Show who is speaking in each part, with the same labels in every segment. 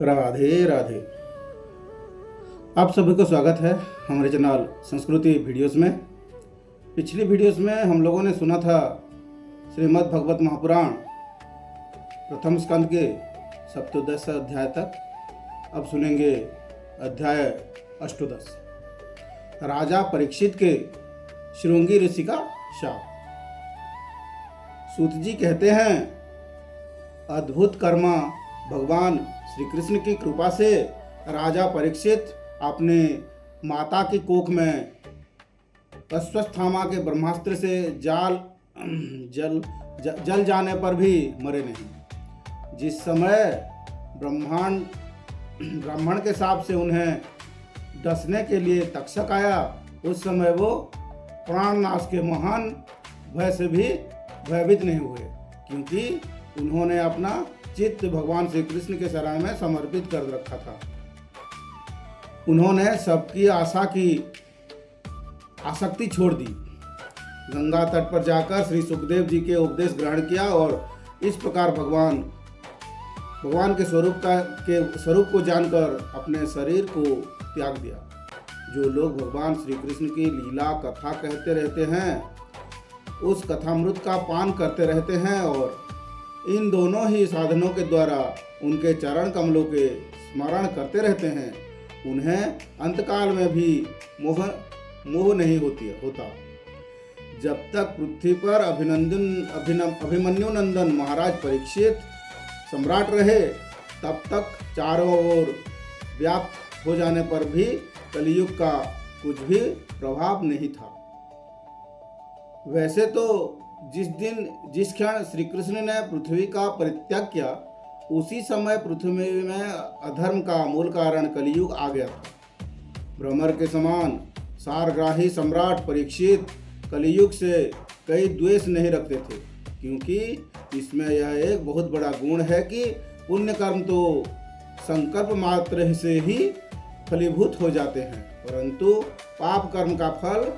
Speaker 1: राधे राधे। आप सभी को स्वागत है हमारे चैनल संस्कृति वीडियोस में। पिछली वीडियोस में हम लोगों ने सुना था श्रीमद् भगवत महापुराण प्रथम स्कंद के सप्तदश अध्याय तक। अब सुनेंगे अध्याय अष्टोदश, राजा परीक्षित के शृंगी ऋषि का शाप। सूत जी कहते हैं, अद्भुत कर्मा भगवान श्री कृष्ण की कृपा से राजा परीक्षित अपने माता की कोख में अश्वत्थामा के ब्रह्मास्त्र से जल जाने पर भी मरे नहीं। जिस समय ब्राह्मण के शाप से उन्हें डसने के लिए तक्षक आया, उस समय वो प्राणनाश के महान भय से भी भयभीत नहीं हुए, क्योंकि उन्होंने अपना चित्त भगवान श्री कृष्ण के शरण में समर्पित कर रखा था। उन्होंने सबकी आशा की आसक्ति छोड़ दी। गंगा तट पर जाकर श्री सुखदेव जी के उपदेश ग्रहण किया और इस प्रकार भगवान के स्वरूप को जानकर अपने शरीर को त्याग दिया। जो लोग भगवान श्री कृष्ण की लीला कथा कहते रहते हैं, उस कथामृत का पान करते रहते हैं और इन दोनों ही साधनों के द्वारा उनके चरण कमलों के स्मरण करते रहते हैं, उन्हें अंतकाल में भी मोह नहीं होता। जब तक पृथ्वी पर अभिमन्यु नंदन महाराज परीक्षित सम्राट रहे, तब तक चारों ओर व्याप्त हो जाने पर भी कलियुग का कुछ भी प्रभाव नहीं था। वैसे तो जिस क्षण श्री कृष्ण ने पृथ्वी का परित्याग किया, उसी समय पृथ्वी में अधर्म का मूल कारण कलियुग आ गया था। भ्रमर के समान सारग्राही सम्राट परीक्षित कलियुग से कई द्वेष नहीं रखते थे, क्योंकि इसमें यह एक बहुत बड़ा गुण है कि पुण्य कर्म तो संकल्प मात्र से ही फलीभूत हो जाते हैं, परंतु पाप कर्म का फल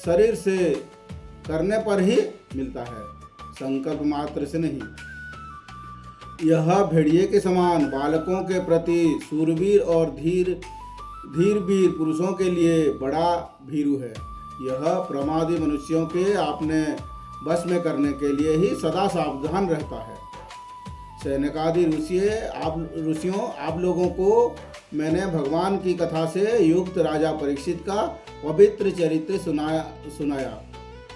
Speaker 1: शरीर से करने पर ही मिलता है, संकल्प मात्र से नहीं। यह भेड़िए के समान बालकों के प्रति सूरवीर और धीर वीर पुरुषों के लिए बड़ा भीरू है। यह प्रमादी मनुष्यों के अपने बस में करने के लिए ही सदा सावधान रहता है। सैनिकादि ऋषियों, आप लोगों को मैंने भगवान की कथा से युक्त राजा परीक्षित का पवित्र चरित्र सुनाया।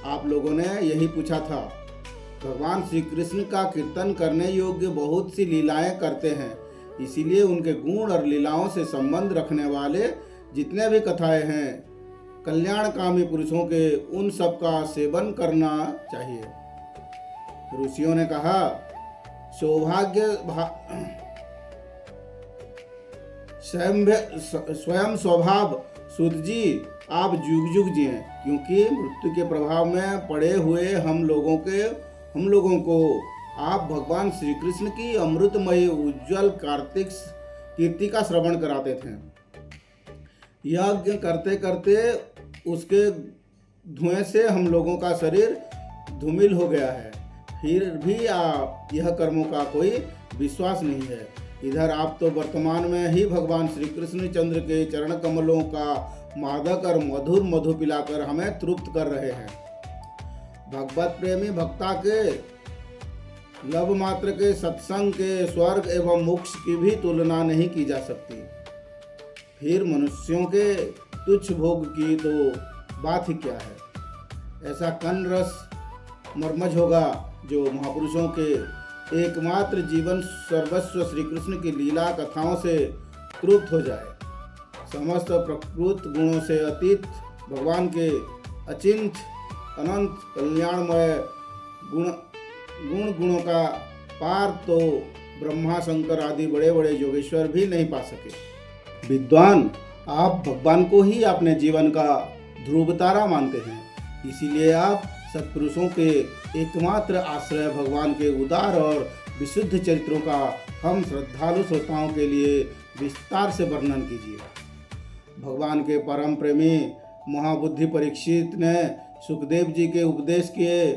Speaker 1: आप लोगों ने यही पूछा था। भगवान श्री कृष्ण का कीर्तन करने योग्य बहुत सी लीलाएं करते हैं, इसीलिए उनके गुण और लीलाओं से संबंध रखने वाले जितने भी कथाएं हैं, कल्याणकामी पुरुषों के उन सब का सेवन करना चाहिए। ऋषियों ने कहा, स्वयं स्वभाव सूत जी, आप जुग जुग जिए, क्योंकि मृत्यु के प्रभाव में पड़े हुए हम लोगों को आप भगवान श्री कृष्ण की अमृतमयी उज्जवल कार्तिक कीर्ति का श्रवण कराते थे। यज्ञ करते करते उसके धुएं से हम लोगों का शरीर धूमिल हो गया है, फिर भी आप यह कर्मों का कोई विश्वास नहीं है। इधर आप तो वर्तमान में ही भगवान श्री कृष्ण चंद्र के चरण कमलों का मादक और मधु पिलाकर हमें तृप्त कर रहे हैं। भगवत प्रेमी भक्ता के लव मात्र के सत्संग के स्वर्ग एवं मोक्ष की भी तुलना नहीं की जा सकती। फिर मनुष्यों के तुच्छ भोग की तो बात ही क्या है। ऐसा कन रस मर्मज होगा जो महापुरुषों के एकमात्र जीवन सर्वस्व श्री कृष्ण की लीला कथाओं से तृप्त हो जाए। समस्त प्रकृत गुणों से अतीत भगवान के अचिंत अनंत कल्याणमय गुणों का पार तो ब्रह्मा शंकर आदि बड़े बड़े योगेश्वर भी नहीं पा सके। विद्वान, आप भगवान को ही अपने जीवन का ध्रुव तारा मानते हैं, इसीलिए आप सत्पुरुषों के एकमात्र आश्रय भगवान के उदार और विशुद्ध चरित्रों का हम श्रद्धालु श्रोताओं के लिए विस्तार से वर्णन कीजिए। भगवान के परम प्रेमी महाबुद्धि परीक्षित ने सुखदेव जी के उपदेश किए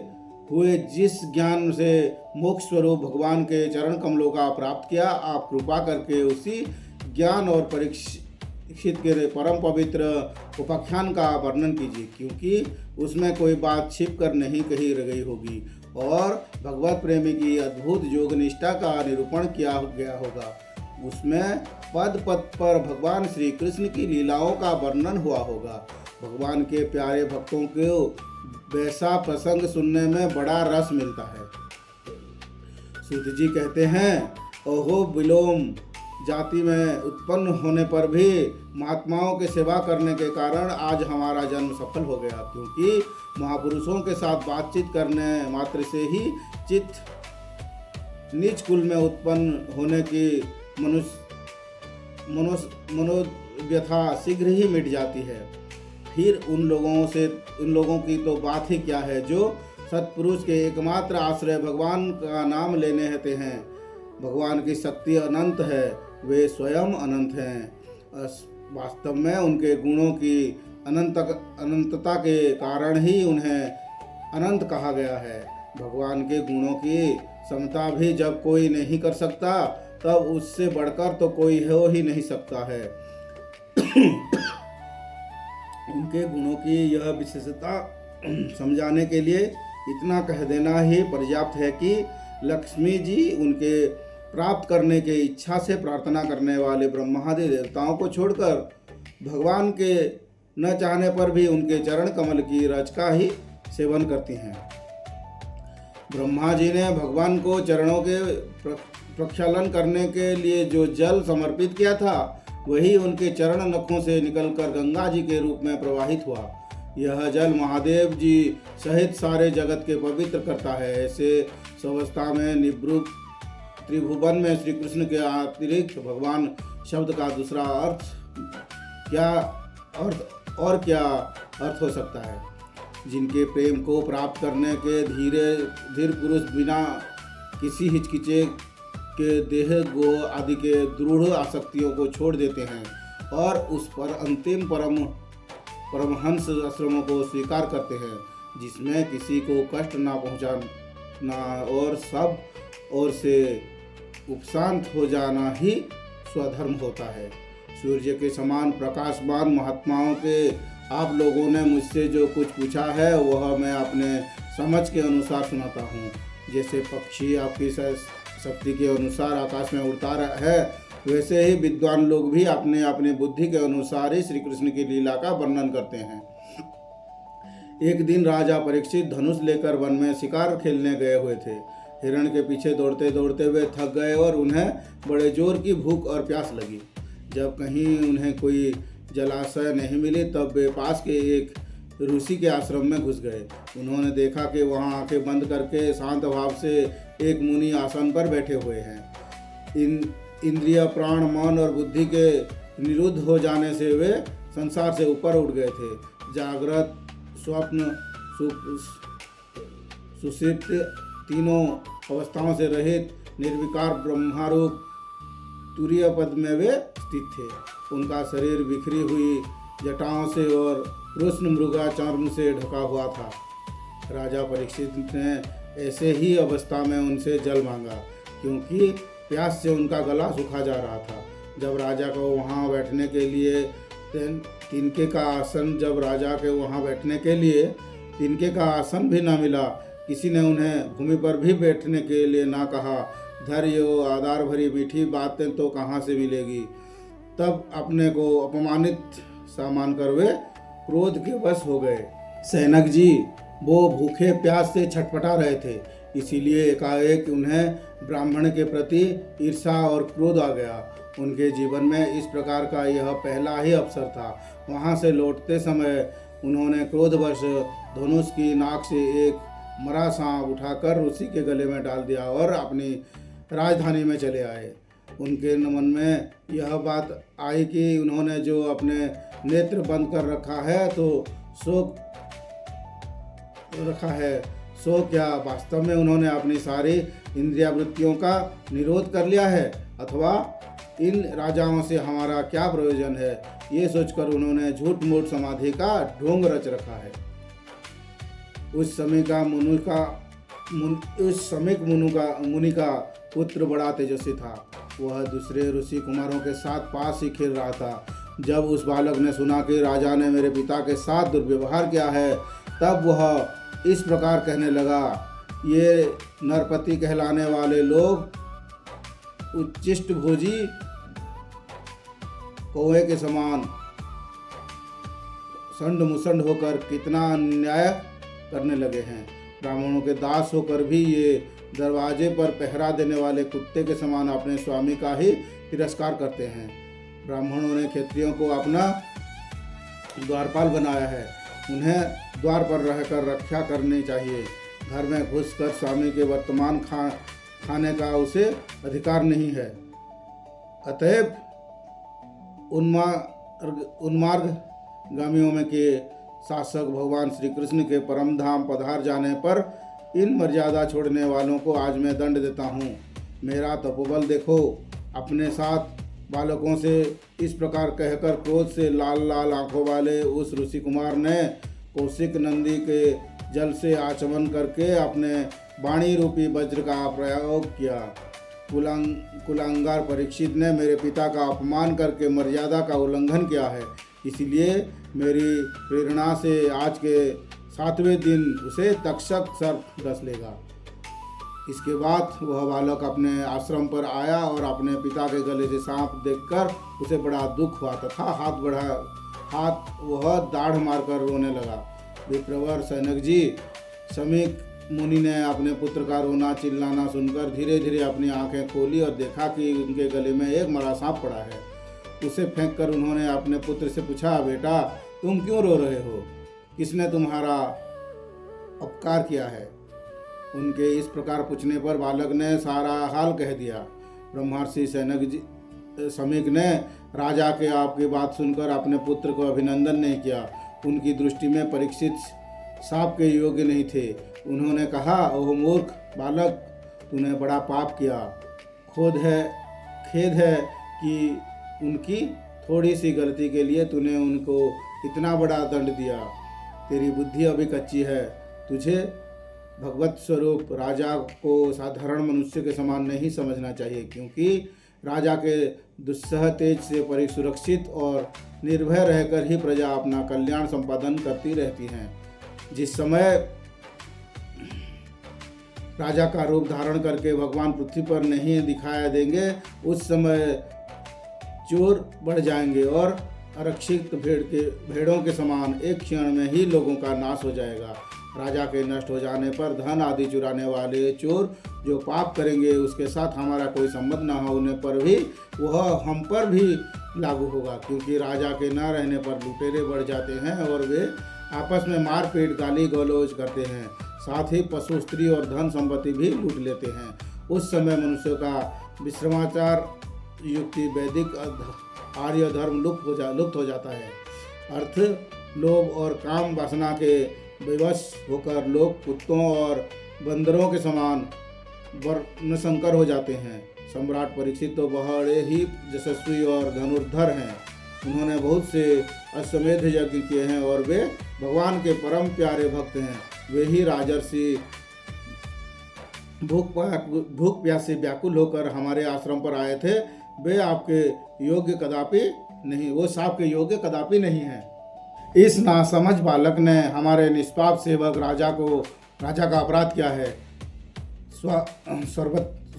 Speaker 1: हुए जिस ज्ञान से मोक्ष स्वरूप भगवान के चरण कमलों का प्राप्त किया, आप कृपा करके उसी ज्ञान और परीक्षित के परम पवित्र उपाख्यान का वर्णन कीजिए, क्योंकि उसमें कोई बात छिप कर नहीं कही गई होगी और भगवत प्रेमी की अद्भुत योग निष्ठा का निरूपण किया गया होगा। उसमें पद पद पर भगवान श्री कृष्ण की लीलाओं का वर्णन हुआ होगा। भगवान के प्यारे भक्तों को वैसा प्रसंग सुनने में बड़ा रस मिलता है। सूत जी कहते हैं, ओहो विलोम जाति में उत्पन्न होने पर भी महात्माओं के सेवा करने के कारण आज हमारा जन्म सफल हो गया, क्योंकि महापुरुषों के साथ बातचीत करने मात्र से ही चित्त नीच कुल में उत्पन्न होने की मनोव्यथा शीघ्र ही मिट जाती है। फिर उन लोगों की तो बात ही क्या है जो सत्पुरुष के एकमात्र आश्रय भगवान का नाम लेने होते हैं। भगवान की शक्ति अनंत है, वे स्वयं अनंत हैं। वास्तव में उनके गुणों की अनंतता के कारण ही उन्हें अनंत कहा गया है। भगवान के गुणों की समता भी जब कोई नहीं कर सकता, तब उससे बढ़कर तो कोई हो ही नहीं सकता है। उनके गुणों की यह विशेषता समझाने के लिए इतना कह देना ही पर्याप्त है कि लक्ष्मी जी उनके प्राप्त करने की इच्छा से प्रार्थना करने वाले ब्रह्मादि देवताओं को छोड़कर भगवान के न चाहने पर भी उनके चरण कमल की रज का ही सेवन करती हैं। ब्रह्मा जी ने भगवान को चरणों के प्रक्षालन करने के लिए जो जल समर्पित किया था, वही उनके चरण नखों से निकलकर गंगा जी के रूप में प्रवाहित हुआ। यह जल महादेव जी सहित सारे जगत के पवित्र करता है। ऐसे अवस्था में निवृत्त त्रिभुवन में श्री कृष्ण के अतिरिक्त भगवान शब्द का दूसरा क्या अर्थ हो सकता है। जिनके प्रेम को प्राप्त करने के धीर पुरुष बिना किसी हिचकिचे के देह गो आदि के दृढ़ आसक्तियों को छोड़ देते हैं और उस पर अंतिम परमहंस आश्रमों को स्वीकार करते हैं, जिसमें किसी को कष्ट ना पहुंचाना और सब ओर से उपशांत हो जाना ही स्वधर्म होता है। सूर्य के समान प्रकाशमान महात्माओं के आप लोगों ने मुझसे जो कुछ पूछा है, वह मैं अपने समझ के अनुसार सुनाता हूँ। जैसे पक्षी आपकी शक्ति के अनुसार आकाश में उड़ता है, वैसे ही विद्वान लोग भी अपने अपने बुद्धि के अनुसार ही श्री कृष्ण की लीला का वर्णन करते हैं। एक दिन राजा परीक्षित धनुष लेकर वन में शिकार खेलने गए हुए थे। हिरण के पीछे दौड़ते दौड़ते वे थक गए और उन्हें बड़े जोर की भूख और प्यास लगी। जब कहीं उन्हें कोई जलाशय नहीं मिली, तब वे पास के एक ऋषि के आश्रम में घुस गए। उन्होंने देखा कि वहां आंखें बंद करके शांत भाव से एक मुनि आसन पर बैठे हुए हैं। इंद्रिय, प्राण, मन और बुद्धि के निरुद्ध हो जाने से वे संसार से ऊपर उठ गए थे। जागृत, स्वप्न, सुषुप्ति तीनों अवस्थाओं से रहित निर्विकार ब्रह्मारूप तुरीय पद में वे स्थित थे। उनका शरीर बिखरी हुई जटाओं से और कृष्ण मृगा चर्म से ढका हुआ था। राजा परीक्षित ने ऐसे ही अवस्था में उनसे जल मांगा, क्योंकि प्यास से उनका गला सूखा जा रहा था। जब राजा को वहाँ बैठने के लिए तिनके का आसन भी न मिला। किसी ने उन्हें भूमि पर भी बैठने के लिए ना कहा। धैर्य और आधार भरी मीठी बातें तो कहाँ से मिलेगी। तब अपने को अपमानित सा मानकर वे क्रोध के वश हो गए। सैनक जी वो भूखे प्यास से छटपटा रहे थे, इसीलिए एकाएक उन्हें ब्राह्मण के प्रति ईर्षा और क्रोध आ गया। उनके जीवन में इस प्रकार का यह पहला ही अवसर था। वहाँ से लौटते समय उन्होंने क्रोधवश धनुष की नाक से एक मरा सांप उठाकर ऋषि के गले में डाल दिया और अपनी राजधानी में चले आए। उनके मन में यह बात आई कि उन्होंने जो अपने नेत्र बंद कर रखा है तो सो क्या वास्तव में उन्होंने अपनी सारी इंद्रियावृत्तियों का निरोध कर लिया है, अथवा इन राजाओं से हमारा क्या प्रयोजन है। ये सोचकर उन्होंने झूठ मूठ समाधि का ढोंग रच रखा है। उस समय का उस समीक मुनि का पुत्र बड़ा तेजस्वी था। वह दूसरे ऋषि कुमारों के साथ पास ही खेल रहा था। जब उस बालक ने सुना कि राजा ने मेरे पिता के साथ दुर्व्यवहार किया है, तब वह इस प्रकार कहने लगा, ये नरपति कहलाने वाले लोग उच्चिष्ट भोजी कौवे के समान संड मुसंड होकर कितना अन्याय करने लगे हैं। ब्राह्मणों के दास होकर भी ये दरवाजे पर पहरा देने वाले कुत्ते के समान अपने स्वामी का ही तिरस्कार करते हैं। ब्राह्मणों ने क्षत्रियों को अपना द्वारपाल बनाया है। उन्हें द्वार पर रहकर रक्षा करनी चाहिए। घर में घुसकर स्वामी के वर्तमान खाने का उसे अधिकार नहीं है। अतएव उन्मार्गामियों में के शासक भगवान श्री कृष्ण के परम धाम पधार जाने पर इन मर्यादा छोड़ने वालों को आज मैं दंड देता हूँ। मेरा तपोबल देखो। अपने साथ बालकों से इस प्रकार कहकर क्रोध से लाल लाल आंखों वाले उस ऋषि कुमार ने कौशिक नंदी के जल से आचमन करके अपने वाणी रूपी वज्र का प्रयोग किया। कुलांगार परीक्षित ने मेरे पिता का अपमान करके मर्यादा का उल्लंघन किया है। इसलिए मेरी प्रेरणा से आज के 7वें दिन उसे तक्षक सर्प डस लेगा। इसके बाद वह बालक अपने आश्रम पर आया और अपने पिता के गले से सांप देखकर उसे बड़ा दुख हुआ तथा वह दाढ़ मारकर रोने लगा। विप्रवर सैनक जी, समीक मुनि ने अपने पुत्र का रोना चिल्लाना सुनकर धीरे धीरे अपनी आंखें खोली और देखा कि उनके गले में एक मरा सांप पड़ा है। उसे फेंक कर उन्होंने अपने पुत्र से पूछा, बेटा तुम क्यों रो रहे हो? किसने तुम्हारा अपकार किया है? उनके इस प्रकार पूछने पर बालक ने सारा हाल कह दिया। ब्रह्मर्षि समीक ने राजा के आपकी बात सुनकर अपने पुत्र को अभिनंदन नहीं किया। उनकी दृष्टि में परीक्षित सांप के योग्य नहीं थे। उन्होंने कहा, ओह मूर्ख बालक, तूने बड़ा पाप किया। खेद है कि उनकी थोड़ी सी गलती के लिए तूने उनको इतना बड़ा दंड दिया। तेरी बुद्धि अभी कच्ची है। तुझे भगवत स्वरूप राजा को साधारण मनुष्य के समान नहीं समझना चाहिए, क्योंकि राजा के दुस्सह तेज से परिसुरक्षित और निर्भय रहकर ही प्रजा अपना कल्याण संपादन करती रहती है। जिस समय राजा का रूप धारण करके भगवान पृथ्वी पर नहीं दिखाया देंगे, उस समय चोर बढ़ जाएंगे और आरक्षित भेड़ों के समान एक क्षण में ही लोगों का नाश हो जाएगा। राजा के नष्ट हो जाने पर धन आदि चुराने वाले चोर जो पाप करेंगे उसके साथ हमारा कोई संबंध न होने पर भी वह हम पर भी लागू होगा, क्योंकि राजा के न रहने पर लुटेरे बढ़ जाते हैं और वे आपस में मारपीट गाली गलौज करते हैं। साथ ही पशु, स्त्री और धन संपत्ति भी लूट लेते हैं। उस समय मनुष्यों का विश्रमाचार युक्ति वैदिक आर्य धर्म लुप्त हो जाता है। अर्थ, लोभ और काम वासना के विवश होकर लोग कुत्तों और बंदरों के समान वर्णशंकर हो जाते हैं। सम्राट परीक्षित तो बड़े ही यशस्वी और धनुर्धर हैं। उन्होंने बहुत से अश्वमेध यज्ञ किए हैं और वे भगवान के परम प्यारे भक्त हैं। वे ही राजर्षि भूख प्यास से व्याकुल होकर हमारे आश्रम पर आए थे। वे आपके योग्य कदापि नहीं, वो सांप के योग्य कदापि नहीं है। इस नासमझ बालक ने हमारे निष्पाप सेवक राजा का अपराध किया है।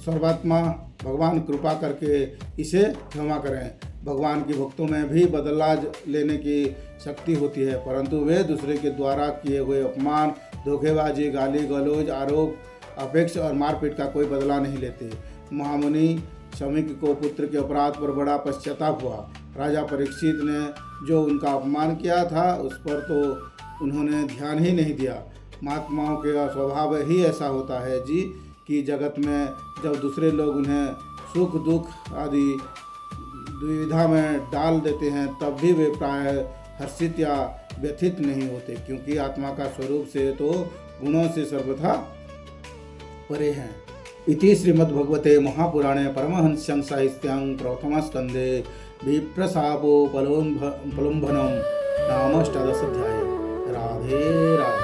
Speaker 1: सर्वात्मा भगवान कृपा करके इसे क्षमा करें। भगवान की भक्तों में भी बदला लेने की शक्ति होती है, परंतु वे दूसरे के द्वारा किए हुए अपमान, धोखेबाजी, गाली गलौज, आरोप, अपेक्षा और मारपीट का कोई बदला नहीं लेते। महामुनि समीक को पुत्र के अपराध पर बड़ा पश्चाताप हुआ। राजा परीक्षित ने जो उनका अपमान किया था उस पर तो उन्होंने ध्यान ही नहीं दिया। महात्माओं का स्वभाव ही ऐसा होता है जी कि जगत में जब दूसरे लोग उन्हें सुख दुख आदि दुविधा में डाल देते हैं, तब भी वे प्रायः हर्षित या व्यथित नहीं होते, क्योंकि आत्मा का स्वरूप से तो गुणों से सर्वथा परे हैं। इति श्रीमद्भगवते महापुराणे परमहंस्यां साहित्यां प्रथमस्कन्धे विप्रशापोपलम्भनं नाम 18 अध्याय। राधे राधे।